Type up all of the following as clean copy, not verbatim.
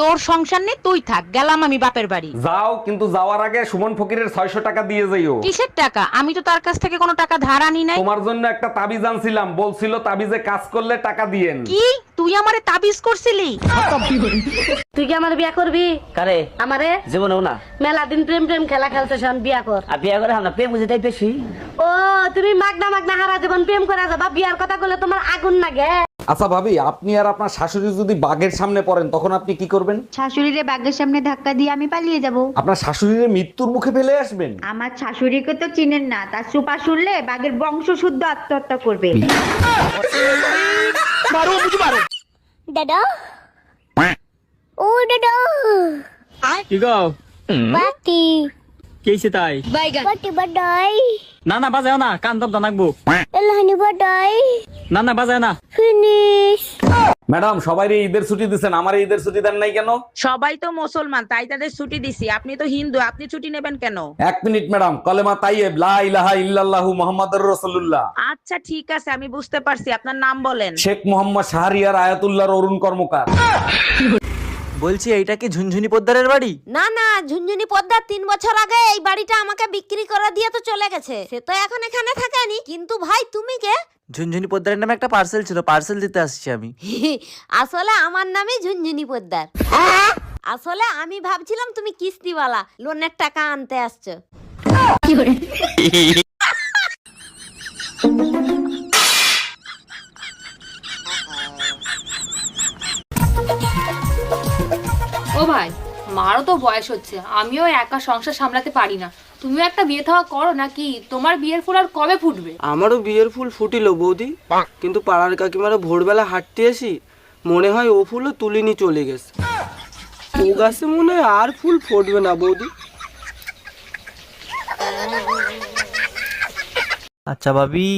তোর সংসার নেই, তুই থাক, গেলাম আমি বাপের বাড়ি। যাও, কিন্তু যাওয়ার আগে সুমন ফকিরের 600 টাকা দিয়ে যাইও। কিসের টাকা? আমি তো তার কাছ থেকে কোনো টাকা ধার আনি নাই। তোমার জন্য একটা তাবিজ আনছিলাম, বলছিল তাবিজে কাজ করলে টাকা দিয়েন। কি তুই আমারে তাবিজ করছিলি? তুই কি আমার বিয়া করবি? কারে? আমারে জীবনেও না। মেলা দিন প্রেম প্রেম খেলা খেলতে শোন, বিয়া কর। আর বিয়ে করে আমরা প্রেম বুঝেটাই বেশি। ও তুমি মাগনা মাগনা হারা জীবন প্রেম করে যাবা, বিয়ার কথা বলে তোমার আগুন লাগে। আচ্ছা ভাবি, আপনি আর আপনার শাশুড়ি যদি বাঘের সামনে পড়েন তখন আপনি কি করবেন? শাশুড়িরে বাঘের সামনে ধাক্কা দিয়ে আমি পালিয়ে যাব। আপনার শাশুড়ির মৃত্যুর মুখে ফেলে আসবেন? আমার শাশুড়িকে তো চিনেন না, তার সুপা শুনলে বাঘের বংশ শুদ্ধ আত্মহত্যা করবে। দাদা ও দাদা কি গো বাটি কেছে তাই বাটি বাডাই না না বাজাও না, কান দম দানাকবো। এলহানি বাডাই না না বাজায় না। ফিনিশ। ম্যাডাম, সবাইরে ঈদের ছুটি দিচ্ছেন, আমার ঈদের ছুটি দেন নাই কেন? সবাই তো মুসলমান, তাই তাদের ছুটি দিছি। আপনি তো হিন্দু, আপনি ছুটি নেবেন কেন? এক মিনিট ম্যাডাম, কলেমা তাইয়েব লা ইলাহা ইল্লাল্লাহু মুহাম্মাদুর রাসূলুল্লাহ। আচ্ছা ঠিক আছে, আমি বুঝতে পারছি। আপনার নাম বলেন। শেখ মোহাম্মদ শাহরিয়ার আয়াতুল্লাহর অরুণ কর্মকার। বলছি এইটা কি ঝুনঝুনি পোদ্দারের বাড়ি? না না, ঝুনঝুনি পদ্মার 3 বছর আগে এই বাড়িটা আমাকে বিক্রি করে দিয়ে তো চলে গেছে। সে তো এখন এখানে থাকেনি। কিন্তু ভাই তুমি কে? ঝুনঝুনি পোদ্দারের নামে একটা পার্সেল ছিল, পার্সেল দিতে আসছি আমি। আসলে আমার নামই ঝুনঝুনি পদ্মার। আসলে আমি ভাবছিলাম তুমি কিস্তিওয়ালা, লোনের টাকা আনতে আসছো। ও ভাই, মারও তো বয়স হচ্ছে, আমিও একা সংসার সামলাতে পারি না। তুমিও একটা বিয়ে থাওয়া করো নাকি? তোমার বিয়ের ফুল আর কবে ফুটবে? আমারও বিয়ের ফুল ফুটিল বৌদি, কিন্তু পাড়ার কাকিমারা ভোরবেলা হাঁটতে আসি, মনে হয় ও ফুলও তুলিনি চলে গেছে। ও গাছে মনে হয় আর ফুল ফুটবে না বৌদি। আচ্ছা ভাবি,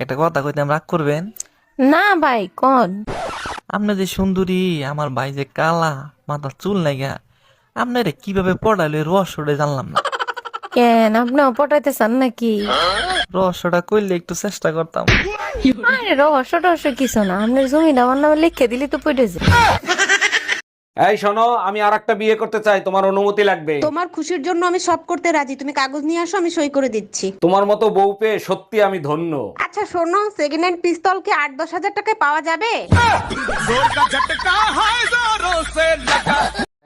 একটা কথা কইতে রাগ করবেন না ভাই, কোন? আপনি যে সুন্দরী, আমার ভাই যে কালা, মাথার চুল নাই গা, আপনারে কিভাবে পড়াইলে রহস্যটা জানলাম না। কেন, আপনি পটাইতে চান নাকি? রহস্যটা করলে একটু চেষ্টা করতাম। আরে রহস্য টহস্য কিছু না, আপনার জমিটা আমার নামে লিখে দিলি তো পড়ে যায়। এই শোনো, আমি আরেকটা বিয়ে করতে চাই, তোমার অনুমতি লাগবে। তোমার খুশির জন্য আমি সব করতে রাজি। তুমি কাগজ নিয়ে আসো, আমি সই করে দিচ্ছি। তোমার মতো বউ পেয়ে সত্যি আমি ধন্য। আচ্ছা শোনো, সেকেন্ড হ্যান্ড পিস্তল কি 8-10 হাজার টাকায় পাওয়া যাবে?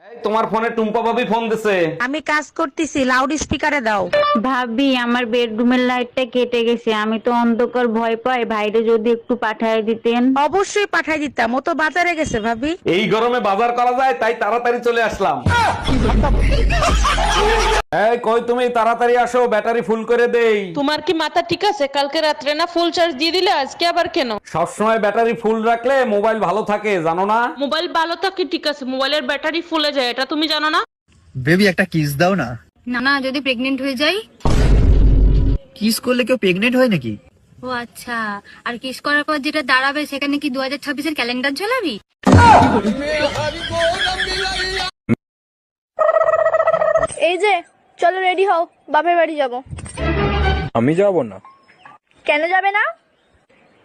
এই, তোমার ফোনে টুম্পা ভাবি ফোন দিছে। আমি কাজ করতেছি, লাউড স্পিকারে দাও। ভাবি, আমার বেডরুমের লাইটটা কেটে গেছে, আমি তো অন্ধকার ভয় পাই, ভাইরে যদি একটু পাঠায় দিতেন। অবশ্যই পাঠাই দিতাম, ও তো বাজারে গেছে ভাবি। এই গরমে বাজার করা যায়, তাই তাড়াতাড়ি চলে আসলাম। এই কই তুমি, তাড়াতাড়ি আসো, ব্যাটারি ফুল করে দেই। তোমার কি মাথা ঠিক আছে? কালকে রাত্রে না ফুল চার্জ দিয়ে দিলে, আজকে আবার কেন? সবসময় ব্যাটারি ফুল রাখলে মোবাইল ভালো থাকে, জানো না? মোবাইল ভালো থাকে ঠিক আছে, মোবাইলের ব্যাটারি ফুলে যায়, এটা তুমি জানো না? বেবি একটা কিস দাও না। না না, যদি প্রেগনেন্ট হয়ে যাই? কিস করলে কেউ প্রেগনেন্ট হয় নাকি? ও আচ্ছা, আর কিস করার পর যেটা দাঁড়াবে সেখানে কি 2026-এর ক্যালেন্ডার ঝোলাবি? এই যে চলো রেডি হও, বাপের বাড়ি যাব। আমি যাব না। কেন যাবে না?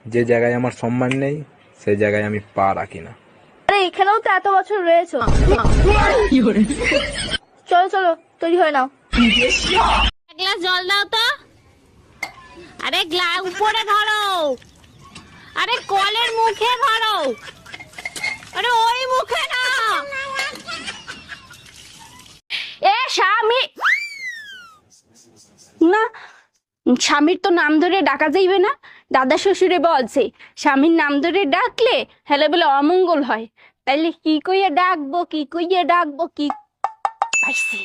যে জায়গায় আমার সম্মান নেই সেই জায়গায় আমি পা রাখি না। আরে এখানেও তো এত বছর রয়েছো। চলো চলো, তৈরি হয়ে নাও। এক গ্লাস জল দাও তো। আরে গ্লাস উপরে ধরো, আরে কলের মুখে ধরো, আরে ওই মুখে না। এ স্বামী না, স্বামীর তো নাম ধরে ডাকা যাইবে না। দাদা শ্বশুরে বলছে স্বামীর নাম ধরে ডাকলে হেলে বলে অমঙ্গল হয়। তাইলে কি কইয়া ডাকবো, কি কইয়া ডাকবো, কি পাইছি।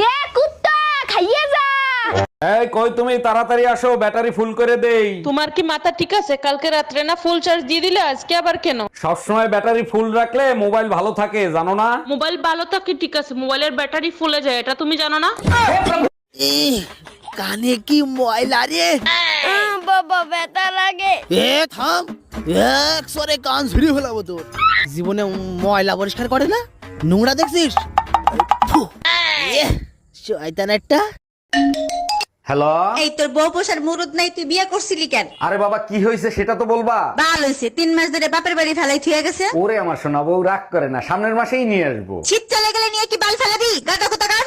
এ কুত্তা খাইয়ে যা। এই কই তুমি, তাড়াতাড়ি আসো, ব্যাটারি ফুল করে দেই। তোমার কি মাথা ঠিক আছে? কালকে রাত্রে না ফুল চার্জ দিয়ে দিলে, আজকে আবার কেন? সবসময় ব্যাটারি ফুল রাখলে মোবাইল ভালো থাকে, জানো না? মোবাইল ভালো থাকে ঠিক আছে, মোবাইলের ব্যাটারি ফুলে যায়, এটা তুমি জানো না? কানে কি ময়লা রে? বাবা ব্যথা লাগে। এ থাম, এক সরে কান ঝুড়ি ফেলাবো তোর। জীবনে ময়লা পরিষ্কার করে না, নোংরা দেখছিস? শয়তান একটা। হ্যালো, এই তোর বউ পোষার মুরুদ নাই, তুই বিয়ে করছিলি কেন? আরে বাবা কি হয়েছে সেটা তো বলবা। বাল হয়েছে, 3 মাস ধরে বাপের বাড়ি ফেলাই থুয়ে গেছে। ওরে আমার সোনা বউ, রাগ করে না, সামনের মাসেই নিয়ে আসবো। শীত চলে গেলে নিয়ে কি বাল ফেলাবি? গাদা কোথাকার।